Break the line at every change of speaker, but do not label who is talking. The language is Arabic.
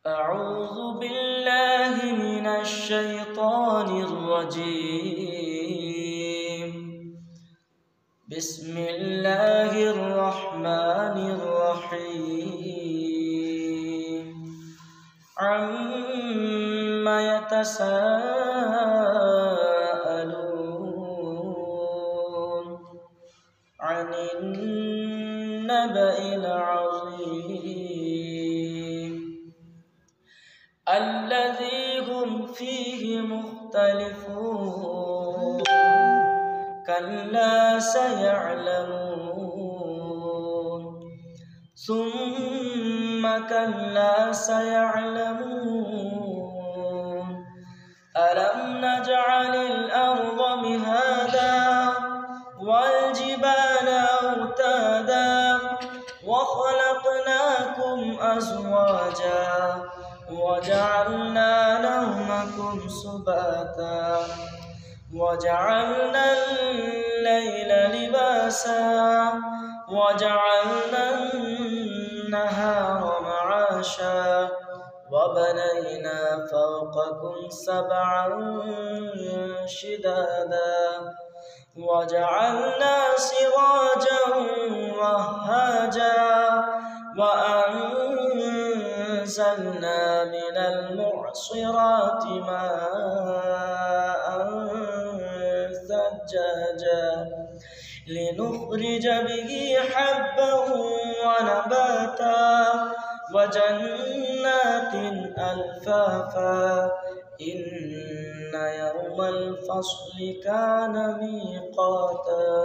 أعوذ بالله من الشيطان الرجيم. بسم الله الرحمن الرحيم. عما يتساءلون عن النبأ العظيم الذي هم فيه مختلفون كلا سيعلمون ثم كلا سيعلمون ألم نجعل الأرض مهادا والجبال أوتادا وخلقناكم أزواجا وجعلنا نومكم سباتا وجعلنا الليل لباسا وجعلنا النهار معاشا وبنينا فوقكم سبعا شدادا وجعلنا سراجا وهاجا وأنزلنا من المعصرات ماء ثجاجا لنخرج به حبا ونباتا وجنات ألفافا إن يوم الفصل كان ميقاتا